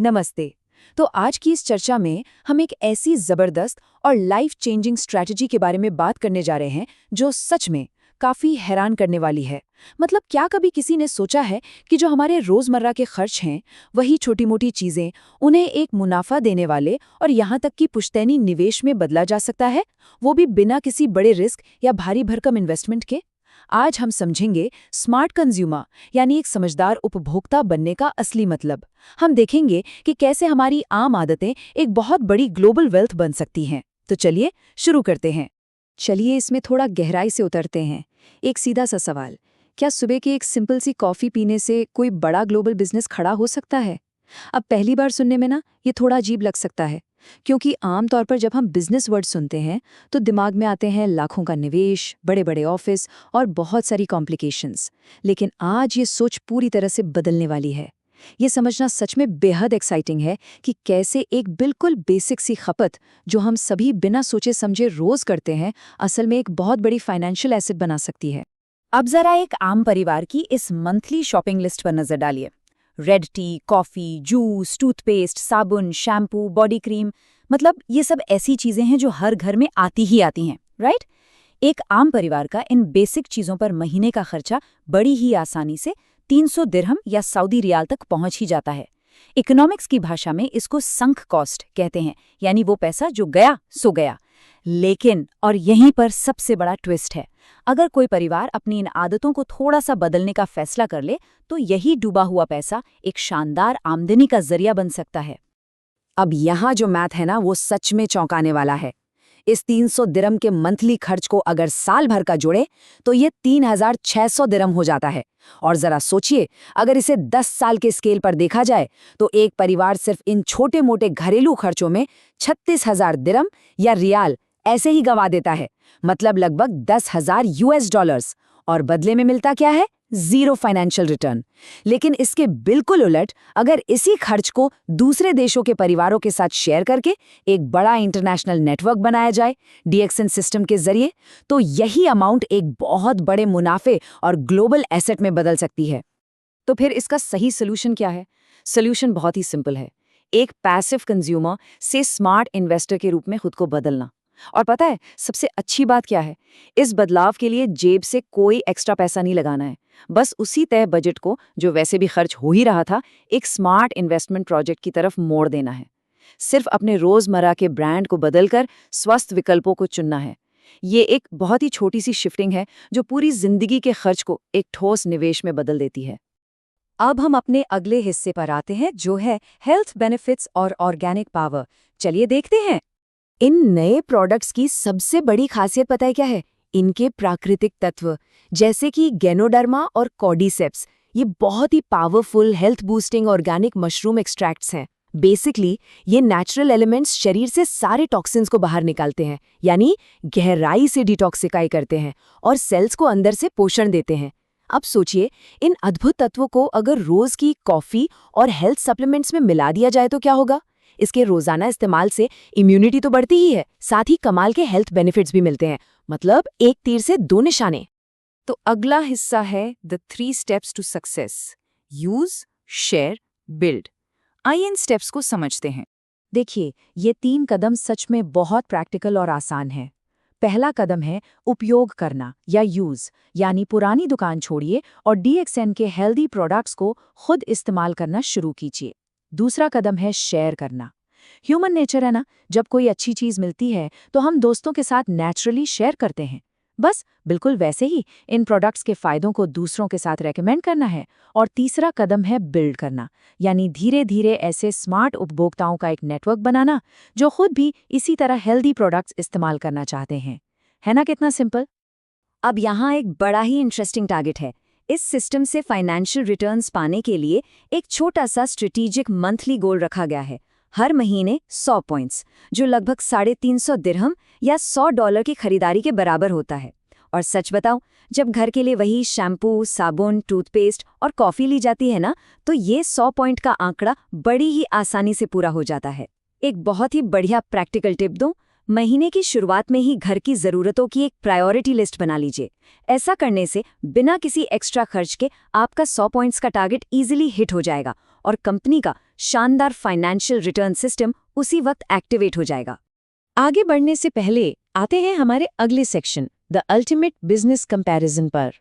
नमस्ते। तो आज की इस चर्चा में हम एक ऐसी जबरदस्त और लाइफ चेंजिंग स्ट्रैटेजी के बारे में बात करने जा रहे हैं जो सच में काफी हैरान करने वाली है। मतलब क्या कभी किसी ने सोचा है कि जो हमारे रोजमर्रा के खर्च हैं, वही छोटी-मोटी चीजें, उन्हें एक मुनाफा देने वाले और यहाँ तक कि पुश्तैनी निवेश में बदला जा सकता है, वो भी बिना किसी बड़े रिस्क या भारी भरकम इन्वेस्टमेंट के? आज हम समझेंगे स्मार्ट कंज्यूमर यानी एक समझदार उपभोक्ता बनने का असली मतलब। हम देखेंगे कि कैसे हमारी आम आदतें एक बहुत बड़ी ग्लोबल वेल्थ बन सकती हैं। तो चलिए शुरू करते हैं। चलिए इसमें थोड़ा गहराई से उतरते हैं। एक सीधा सा सवाल, क्या सुबह की एक सिंपल सी कॉफी पीने से कोई बड़ा ग्लोबल बिजनेस खड़ा हो सकता है? अब पहली बार सुनने में ना ये थोड़ा अजीब लग सकता है, क्योंकि आमतौर पर जब हम बिजनेस वर्ड सुनते हैं तो दिमाग में आते हैं लाखों का निवेश, बड़े बड़े ऑफिस और बहुत सारी कॉम्प्लिकेशंस। लेकिन आज ये सोच पूरी तरह से बदलने वाली है। ये समझना सच में बेहद एक्साइटिंग है कि कैसे एक बिल्कुल बेसिक सी खपत जो हम सभी बिना सोचे समझे रोज करते हैं, असल में एक बहुत बड़ी फाइनेंशियल एसेट बना सकती है। अब जरा एक आम परिवार की इस मंथली शॉपिंग लिस्ट पर नजर डालिए। Red T, coffee, juice, toothpaste, साबुन, शैम्पू, बॉडी क्रीम, मतलब ये सब ऐसी चीजें हैं जो हर घर में आती ही आती हैं, राइट? एक आम परिवार का इन बेसिक चीजों पर महीने का खर्चा बड़ी ही आसानी से 300 दिरहम या सऊदी रियाल तक पहुंच ही जाता है। इकोनॉमिक्स की भाषा में इसको संक कॉस्ट कहते हैं, यानी वो पैसा जो गया सो गया। लेकिन, और यहीं पर सबसे बड़ा ट्विस्ट है, अगर कोई परिवार अपनी इन आदतों को थोड़ा सा बदलने का फैसला कर ले तो यही डूबा हुआ पैसा एक शानदार आमदनी का जरिया बन सकता है। अब यहाँ जो मैथ है ना, वो सच में चौंकाने वाला है। इस 300 दिरहम के मंथली खर्च को अगर साल भर का जोड़े तो ये 3600 दिरहम हो जाता है। और जरा सोचिए, अगर इसे 10 साल के स्केल पर देखा जाए तो एक परिवार सिर्फ इन छोटे मोटे घरेलू खर्चों में 36,000 दिरहम या रियाल ऐसे ही गंवा देता है। मतलब लगभग 10,000 यूएस डॉलर्स। और बदले में मिलता क्या है? Zero financial return. लेकिन इसके बिल्कुल उलट, अगर इसी खर्च को दूसरे देशों के परिवारों के साथ शेयर करके एक बड़ा इंटरनेशनल नेटवर्क बनाया जाए डीएक्सएन सिस्टम के जरिए, तो यही अमाउंट एक बहुत बड़े मुनाफे और ग्लोबल एसेट में बदल सकती है। तो फिर इसका सही सोल्यूशन क्या है? सोल्यूशन बहुत ही सिंपल है। एक पैसिव कंज्यूमर से स्मार्ट इन्वेस्टर के रूप में खुद को बदलना। और पता है सबसे अच्छी बात क्या है? इस बदलाव के लिए जेब से कोई एक्स्ट्रा पैसा नहीं लगाना है। बस उसी तय बजट को, जो वैसे भी खर्च हो ही रहा था, एक स्मार्ट इन्वेस्टमेंट प्रोजेक्ट की तरफ मोड़ देना है। सिर्फ अपने रोजमर्रा के ब्रांड को बदलकर स्वस्थ विकल्पों को चुनना है। ये एक बहुत ही छोटी सी शिफ्टिंग है जो पूरी जिंदगी के खर्च को एक ठोस निवेश में बदल देती है। अब हम अपने अगले हिस्से पर आते हैं, जो है हेल्थ बेनिफिट्स और ऑर्गेनिक पावर। चलिए देखते हैं। इन नए प्रोडक्ट्स की सबसे बड़ी खासियत पता है क्या है? इनके प्राकृतिक तत्व, जैसे कि गैनोडर्मा और कॉर्डिसेप्स, ये बहुत ही powerful health boosting organic mushroom extracts हैं। बेसिकली ये नेचुरल एलिमेंट्स शरीर से सारे टॉक्सिन्स को बाहर निकालते हैं, यानी गहराई से डिटॉक्सिफाई करते हैं और सेल्स को अंदर से पोषण देते हैं। अब सोचिए, इन अद्भुत तत्वों को अगर रोज की कॉफी और हेल्थ सप्लीमेंट्स में मिला दिया जाए तो क्या होगा? इसके रोजाना इस्तेमाल से इम्यूनिटी तो बढ़ती ही है, साथ ही कमाल के हेल्थ बेनिफिट्स भी मिलते हैं। मतलब एक तीर से दो निशाने। तो अगला हिस्सा है the 3 steps to success. Use, share, build. आइए इन स्टेप्स को समझते हैं। देखिए, ये 3 कदम सच में बहुत प्रैक्टिकल और आसान है। पहला कदम है उपयोग करना या यूज, यानी पुरानी दुकान छोड़िए और डीएक्सएन के हेल्दी प्रोडक्ट्स को खुद इस्तेमाल करना शुरू कीजिए। दूसरा कदम है शेयर करना। ह्यूमन नेचर है ना, जब कोई अच्छी चीज मिलती है तो हम दोस्तों के साथ नेचुरली शेयर करते हैं। बस बिल्कुल वैसे ही इन प्रोडक्ट्स के फायदों को दूसरों के साथ रेकमेंड करना है। और तीसरा कदम है बिल्ड करना, यानी धीरे धीरे ऐसे स्मार्ट उपभोक्ताओं का एक नेटवर्क बनाना जो खुद भी इसी तरह हेल्दी प्रोडक्ट्स इस्तेमाल करना चाहते हैं। है ना कितना सिंपल? अब यहाँ एक बड़ा ही इंटरेस्टिंग टारगेट है। इस सिस्टम से फाइनेंशियल रिटर्न्स पाने के लिए एक छोटा सा स्ट्रेटेजिक मंथली गोल रखा गया है। हर महीने 100 पॉइंट्स, जो लगभग 350 दिरहम या $100 की खरीदारी के बराबर होता है। और सच बताऊं, जब घर के लिए वही शैम्पू, साबुन, टूथपेस्ट और कॉफ़ी ली जाती है ना, तो ये 100 पॉइंट का आंकड़ा बड़ी ही आसानी से पूरा हो जाता है। एक बहुत ही बढ़िया प्रैक्टिकल टिप दूं, महीने की शुरुआत में ही घर की ज़रूरतों की एक प्रायोरिटी लिस्ट बना लीजिए। ऐसा करने से बिना किसी एक्स्ट्रा खर्च के आपका 100 पॉइंट्स का टारगेट इजीली हिट हो जाएगा और कंपनी का शानदार फाइनेंशियल रिटर्न सिस्टम उसी वक्त एक्टिवेट हो जाएगा। आगे बढ़ने से पहले आते हैं हमारे अगले section, the ultimate business comparison पर।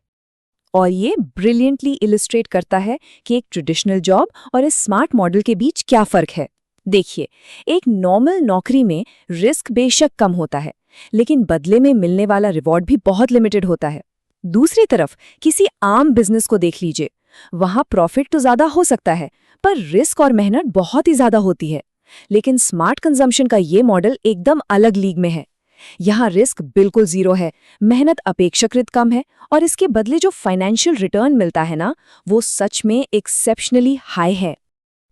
और ये ब्रिलियंटली इलिस्ट्रेट करता है कि एक ट्रेडिशनल जॉब और इस स्मार्ट मॉडल के बीच क्या फर्क है। देखिए, एक नॉर्मल नौकरी में रिस्क बेशक कम होता है, लेकिन बदले में मिलने वाला रिवॉर्ड भी बहुत लिमिटेड होता है। दूसरी तरफ किसी आम बिजनेस को देख लीजिए, वहां प्रॉफिट तो ज्यादा हो सकता है, पर रिस्क और मेहनत बहुत ही ज्यादा होती है। लेकिन स्मार्ट कंजम्पशन का ये मॉडल एकदम अलग लीग में है। यहाँ रिस्क बिल्कुल जीरो है, मेहनत अपेक्षाकृत कम है, और इसके बदले जो फाइनेंशियल रिटर्न मिलता है ना, वो सच में एक्सेप्शनली हाई है।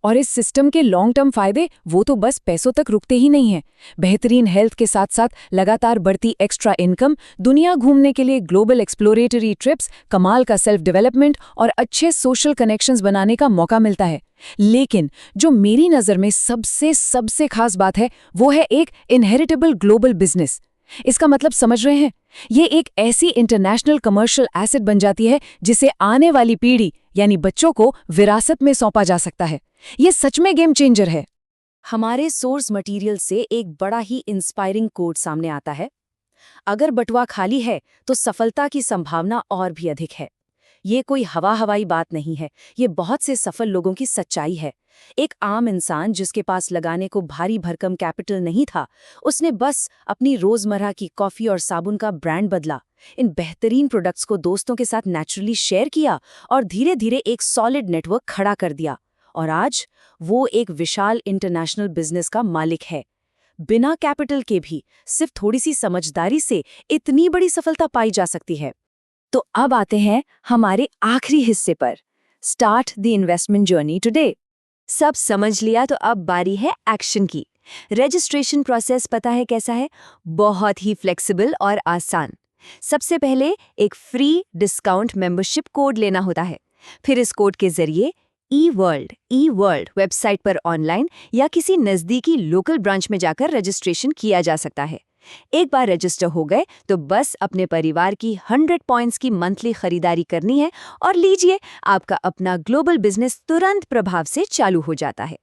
और इस सिस्टम के लॉन्ग टर्म फायदे वो तो बस पैसों तक रुकते ही नहीं हैं। बेहतरीन हेल्थ के साथ साथ लगातार बढ़ती एक्स्ट्रा इनकम, दुनिया घूमने के लिए ग्लोबल एक्सप्लोरेटरी ट्रिप्स, कमाल का सेल्फ डेवलपमेंट और अच्छे सोशल कनेक्शंस बनाने का मौका मिलता है। लेकिन जो मेरी नज़र में सबसे खास बात है, वो है एक इनहेरिटेबल ग्लोबल बिजनेस। इसका मतलब समझ रहे हैं? ये एक ऐसी इंटरनेशनल कमर्शियल एसेट बन जाती है जिसे आने वाली पीढ़ी यानी बच्चों को विरासत में सौंपा जा सकता है। ये सच में गेम चेंजर है। हमारे सोर्स मटेरियल से एक बड़ा ही इंस्पायरिंग कोट सामने आता है, अगर बटुआ खाली है तो सफलता की संभावना और भी अधिक है। ये कोई हवाई बात नहीं है, ये बहुत से सफल लोगों की सच्चाई है। एक आम इंसान जिसके पास लगाने को भारी भरकम कैपिटल नहीं था, उसने बस अपनी रोजमर्रा की कॉफी और साबुन का ब्रांड बदला, इन बेहतरीन प्रोडक्ट्स को दोस्तों के साथ नेचुरली शेयर किया और धीरे धीरे एक सॉलिड नेटवर्क खड़ा कर दिया। और आज वो एक विशाल इंटरनेशनल बिजनेस का मालिक है। बिना कैपिटल के भी सिर्फ थोड़ी सी समझदारी से इतनी बड़ी सफलता पाई जा सकती है। तो अब आते हैं हमारे आखिरी हिस्से पर, start the investment journey today. सब समझ लिया तो अब बारी है एक्शन की। रजिस्ट्रेशन प्रोसेस पता है कैसा है? बहुत ही फ्लेक्सिबल और आसान। सबसे पहले एक फ्री डिस्काउंट मेंबरशिप कोड लेना होता है। फिर इस कोड के जरिए ई वर्ल्ड वेबसाइट पर ऑनलाइन या किसी नज़दीकी लोकल ब्रांच में जाकर रजिस्ट्रेशन किया जा सकता है। एक बार रजिस्टर हो गए तो बस अपने परिवार की 100 पॉइंट्स की मंथली खरीदारी करनी है और लीजिए, आपका अपना ग्लोबल बिजनेस तुरंत प्रभाव से चालू हो जाता है।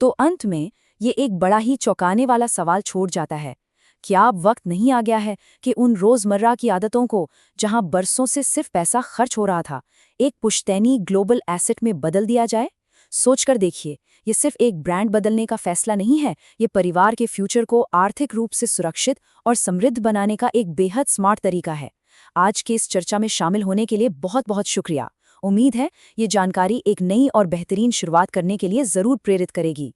तो अंत में ये एक बड़ा ही चौंकाने वाला सवाल छोड़ जाता है, क्या अब वक्त नहीं आ गया है कि उन रोजमर्रा की आदतों को, जहां बरसों से सिर्फ पैसा खर्च हो रहा था, एक पुश्तैनी ग्लोबल एसेट में बदल दिया जाए? सोचकर देखिए, ये सिर्फ एक ब्रांड बदलने का फैसला नहीं है, ये परिवार के फ्यूचर को आर्थिक रूप से सुरक्षित और समृद्ध बनाने का एक बेहद स्मार्ट तरीका है। आज के इस चर्चा में शामिल होने के लिए बहुत बहुत शुक्रिया। उम्मीद है ये जानकारी एक नई और बेहतरीन शुरुआत करने के लिए जरूर प्रेरित करेगी।